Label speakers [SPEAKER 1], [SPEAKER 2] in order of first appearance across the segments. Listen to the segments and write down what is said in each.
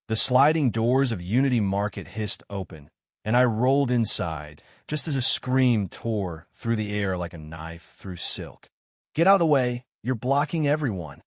[SPEAKER 1] The sliding doors of Unity Market hissed open, and I rolled inside, just as a scream tore through the air like a knife through silk. "Get out of the way, you're blocking everyone."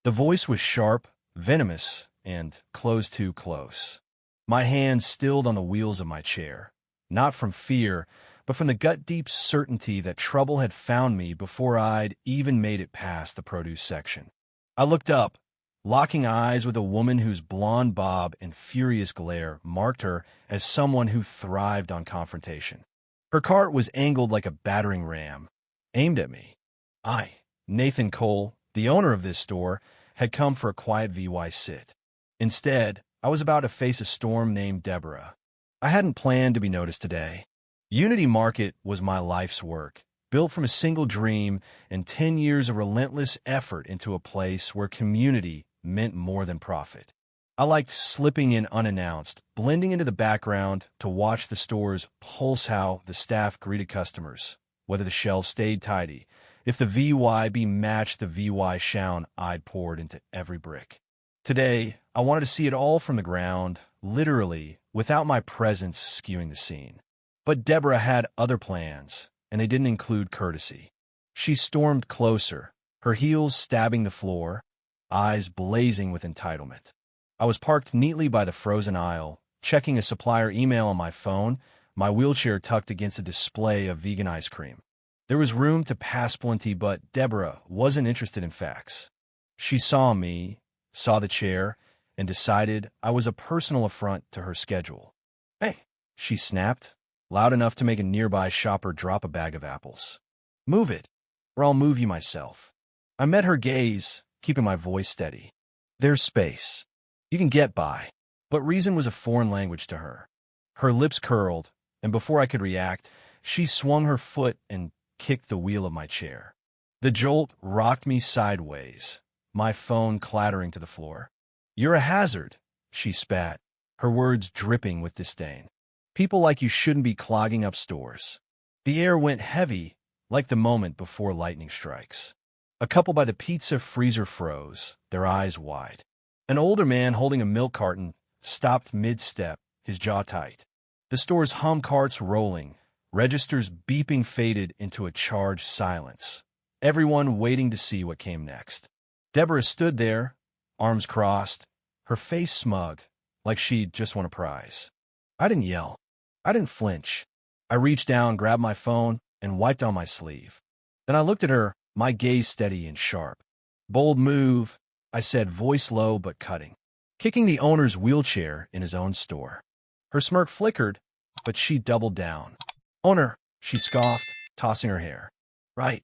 [SPEAKER 1] The voice was sharp, venomous, and close too close. My hands stilled on the wheels of my chair, not from fear, but from the gut-deep certainty that trouble had found me before I'd even made it past the produce section. I looked up, locking eyes with a woman whose blonde bob and furious glare marked her as someone who thrived on confrontation. Her cart was angled like a battering ram, aimed at me. I, Nathan Cole, the owner of this store, had come for a quiet VY sit. Instead, I was about to face a storm named Deborah. I hadn't planned to be noticed today. Unity Market was my life's work, built from a single dream and 10 years of relentless effort into a place where community meant more than profit. I liked slipping in unannounced, blending into the background to watch the store's pulse, how the staff greeted customers, whether the shelves stayed tidy, if the VYB matched the VY shown I'd poured into every brick. Today, I wanted to see it all from the ground, literally, without my presence skewing the scene. But Deborah had other plans, and they didn't include courtesy. She stormed closer, her heels stabbing the floor, eyes blazing with entitlement. I was parked neatly by the frozen aisle, checking a supplier email on my phone, my wheelchair tucked against a display of vegan ice cream. There was room to pass plenty, but Deborah wasn't interested in facts. She saw me, saw the chair, and decided I was a personal affront to her schedule. "Hey," she snapped, loud enough to make a nearby shopper drop a bag of apples. "Move it, or I'll move you myself." I met her gaze, keeping my voice steady. "There's space. You can get by." But reason was a foreign language to her. Her lips curled, and before I could react, she swung her foot and kicked the wheel of my chair. The jolt rocked me sideways, my phone clattering to the floor. "You're a hazard," she spat, her words dripping with disdain. "People like you shouldn't be clogging up stores." The air went heavy, like the moment before lightning strikes. A couple by the pizza freezer froze, their eyes wide. An older man holding a milk carton stopped mid-step, his jaw tight. The store's hum carts rolling, registers beeping faded into a charged silence, everyone waiting to see what came next. Deborah stood there, arms crossed, her face smug, like she'd just won a prize. I didn't yell. I didn't flinch. I reached down, grabbed my phone, and wiped on my sleeve. Then I looked at her, my gaze steady and sharp. "Bold move," I said, voice low but cutting. "Kicking the owner's wheelchair in his own store." Her smirk flickered, but she doubled down. "Owner," she scoffed, tossing her hair. "Right.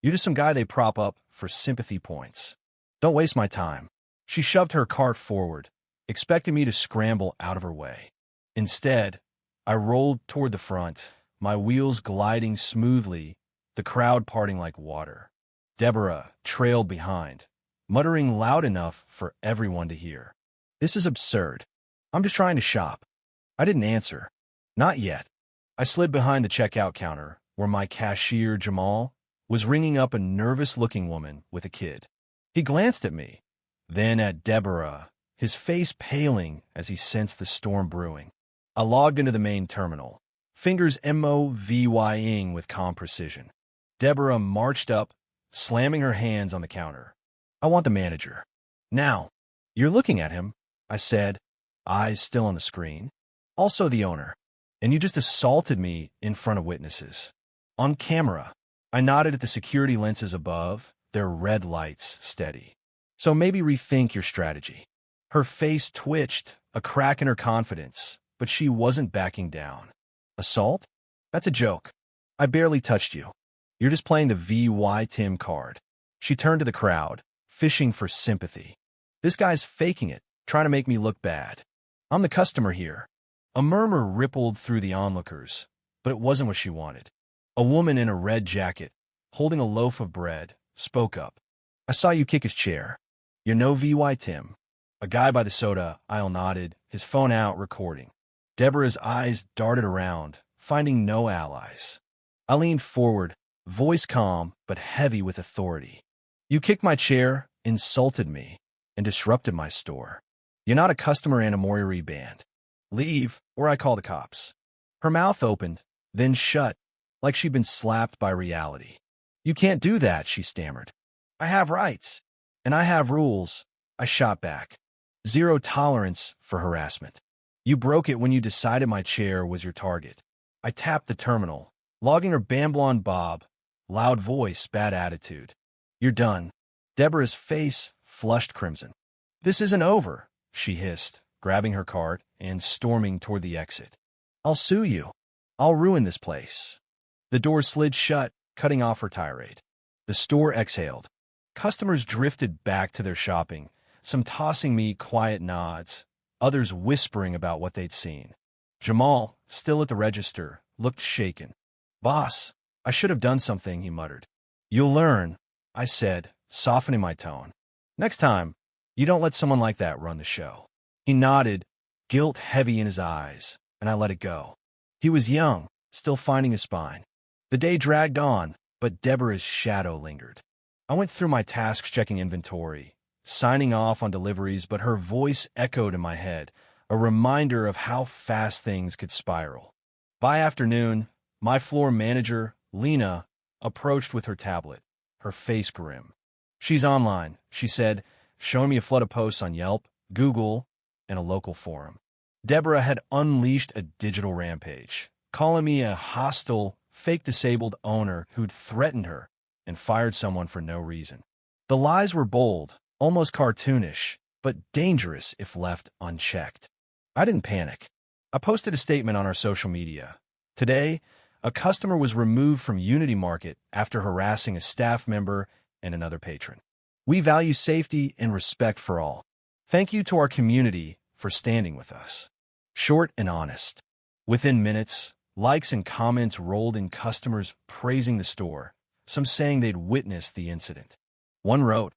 [SPEAKER 1] You're just some guy they prop up for sympathy points. Don't waste my time." She shoved her cart forward, expecting me to scramble out of her way. Instead, I rolled toward the front, my wheels gliding smoothly, the crowd parting like water. Deborah trailed behind, muttering loud enough for everyone to hear. "This is absurd. I'm just trying to shop." I didn't answer. Not yet. I slid behind the checkout counter, where my cashier, Jamal, was ringing up a nervous-looking woman with a kid. He glanced at me, then at Deborah, his face paling as he sensed the storm brewing. I logged into the main terminal, fingers MOVYing with calm precision. Deborah marched up, slamming her hands on the counter. "I want the manager. Now." "You're looking at him," I said, eyes still on the screen. "Also the owner. And you just assaulted me in front of witnesses. On camera." I nodded at the security lenses above, their red lights steady. "So maybe rethink your strategy." Her face twitched, a crack in her confidence, but she wasn't backing down. "Assault? That's a joke. I barely touched you. You're just playing the VY Tim card." She turned to the crowd, fishing for sympathy. "This guy's faking it, trying to make me look bad. I'm the customer here." A murmur rippled through the onlookers, but it wasn't what she wanted. A woman in a red jacket, holding a loaf of bread, spoke up. "I saw you kick his chair. You're no VY Tim." A guy by the soda aisle nodded, his phone out, recording. Deborah's eyes darted around, finding no allies. I leaned forward, voice calm but heavy with authority. "You kicked my chair, insulted me, and disrupted my store. You're not a customer in a Moriarty band. Leave, or I call the cops. Her mouth opened, then shut, like she'd been slapped by reality. You can't do that, she stammered. I have rights. And I have rules, I shot back. Zero tolerance for harassment. You broke it when you decided my chair was your target. I tapped the terminal, logging her Bamblon Bob. Loud voice, bad attitude. You're done. Deborah's face flushed crimson. This isn't over, she hissed, grabbing her cart and storming toward the exit. I'll sue you. I'll ruin this place. The door slid shut, cutting off her tirade. The store exhaled. Customers drifted back to their shopping, some tossing me quiet nods, others whispering about what they'd seen. Jamal, still at the register, looked shaken. Boss, I should have done something, he muttered. You'll learn, I said, softening my tone. Next time, you don't let someone like that run the show. He nodded, guilt heavy in his eyes, and I let it go. He was young, still finding his spine. The day dragged on, but Deborah's shadow lingered. I went through my tasks checking inventory, signing off on deliveries, but her voice echoed in my head, a reminder of how fast things could spiral. By afternoon, my floor manager, Lena, approached with her tablet, her face grim. She's online, she said, showing me a flood of posts on Yelp, Google, and a local forum. Deborah had unleashed a digital rampage, calling me a hostile, fake disabled owner who'd threatened her and fired someone for no reason. The lies were bold, almost cartoonish, but dangerous if left unchecked. I didn't panic. I posted a statement on our social media. Today, a customer was removed from Unity Market after harassing a staff member and another patron. We value safety and respect for all. Thank you to our community for standing with us. Short and honest. Within minutes, likes and comments rolled in, customers praising the store, some saying they'd witnessed the incident. One wrote,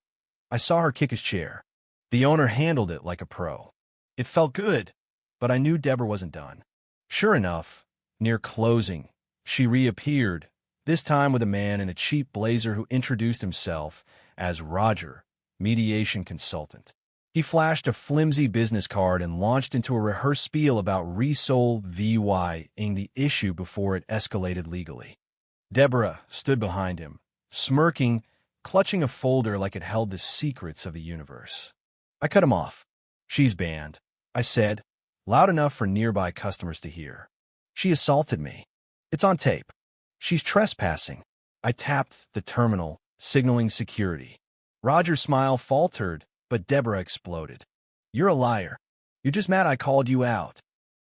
[SPEAKER 1] I saw her kick his chair. The owner handled it like a pro. It felt good, but I knew Deborah wasn't done. Sure enough, near closing, she reappeared, this time with a man in a cheap blazer who introduced himself as Roger, mediation consultant. He flashed a flimsy business card and launched into a rehearsed spiel about resold VY-ing the issue before it escalated legally. Deborah stood behind him, smirking, clutching a folder like it held the secrets of the universe. I cut him off. She's banned, I said, loud enough for nearby customers to hear. She assaulted me. It's on tape. She's trespassing. I tapped the terminal, signaling security. Roger's smile faltered, but Deborah exploded. You're a liar. You're just mad I called you out.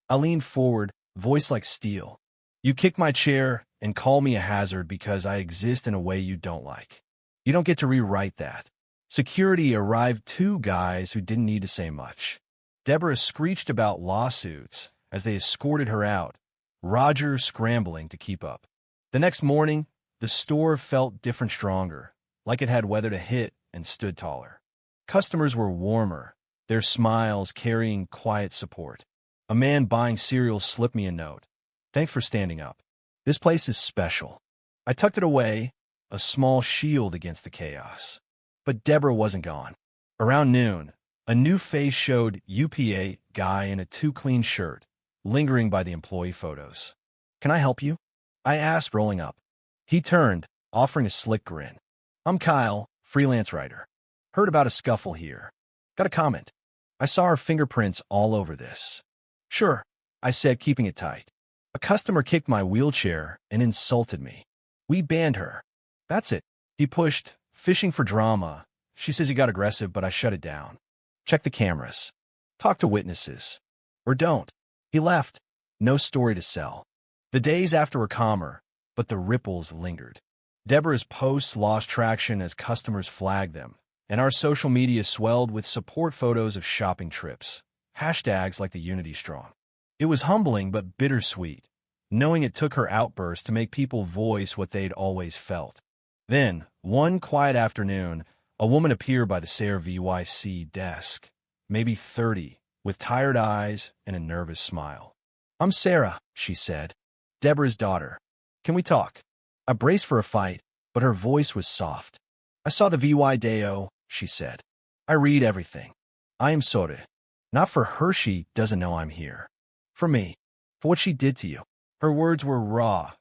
[SPEAKER 1] I leaned forward, voice like steel. You kicked my chair and call me a hazard because I exist in a way you don't like. You don't get to rewrite that. Security arrived, two guys who didn't need to say much. Deborah screeched about lawsuits as they escorted her out, Roger scrambling to keep up. The next morning, the store felt different, stronger, like it had weathered a hit and stood taller. Customers were warmer, their smiles carrying quiet support. A man buying cereal slipped me a note. Thanks for standing up. This place is special. I tucked it away, a small shield against the chaos. But Deborah wasn't gone. Around noon, a new face showed, UPA guy in a too-clean shirt, lingering by the employee photos. Can I help you? I asked, rolling up. He turned, offering a slick grin. I'm Kyle, freelance writer. Heard about a scuffle here. Got a comment. I saw her fingerprints all over this. Sure, I said, keeping it tight. A customer kicked my wheelchair and insulted me. We banned her. That's it. He pushed, fishing for drama. She says he got aggressive, but I shut it down. Check the cameras. Talk to witnesses. Or don't. He left. No story to sell. The days after were calmer, but the ripples lingered. Deborah's posts lost traction as customers flagged them, and our social media swelled with support photos of shopping trips, hashtags like the Unity Strong. It was humbling but bittersweet, knowing it took her outburst to make people voice what they'd always felt. Then, one quiet afternoon, a woman appeared by the Sarah VYC desk, maybe 30, with tired eyes and a nervous smile. I'm Sarah, she said. Deborah's daughter. Can we talk? I braced for a fight, but her voice was soft. I saw the VY Deo, she said. I read everything. I am sorry. Not for her, she doesn't know I'm here. For me. For what she did to you. Her words were raw,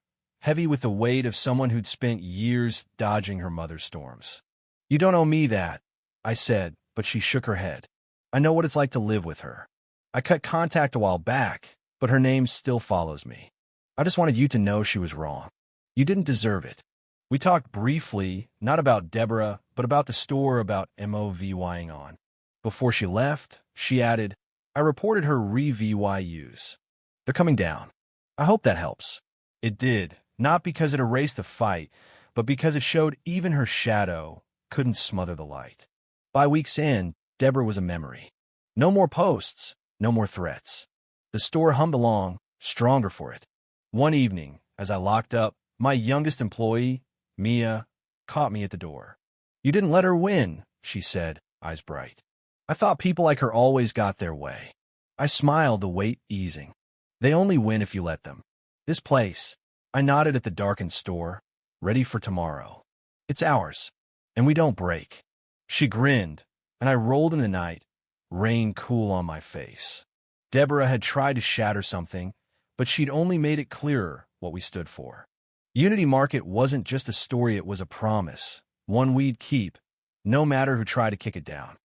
[SPEAKER 1] heavy with the weight of someone who'd spent years dodging her mother's storms. You don't owe me that, I said, but she shook her head. I know what it's like to live with her. I cut contact a while back, but her name still follows me. I just wanted you to know she was wrong. You didn't deserve it. We talked briefly, not about Deborah, but about the store, about MOVYing on. Before she left, she added, I reported her re-VYUs. They're coming down. I hope that helps. It did, not because it erased the fight, but because it showed even her shadow couldn't smother the light. By week's end, Deborah was a memory. No more posts, no more threats. The store hummed along, stronger for it. One evening, as I locked up, my youngest employee, Mia, caught me at the door. You didn't let her win, she said, eyes bright. I thought people like her always got their way. I smiled, the weight easing. They only win if you let them. This place, I nodded at the darkened store, ready for tomorrow. It's ours, and we don't break. She grinned, and I rolled in the night, rain cool on my face. Deborah had tried to shatter something, but she'd only made it clearer what we stood for. Unity Market wasn't just a story, it was a promise, one we'd keep, no matter who tried to kick it down.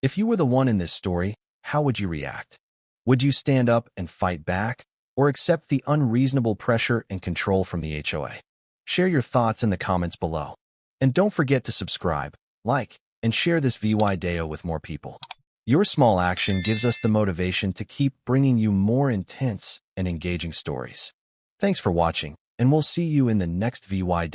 [SPEAKER 1] If you were the one in this story, how would you react? Would you stand up and fight back, or accept the unreasonable pressure and control from the HOA? Share your thoughts in the comments below. And don't forget to subscribe, like, and share this VY with more people. Your small action gives us the motivation to keep bringing you more intense and engaging stories. Thanks for watching, and we'll see you in the next VY.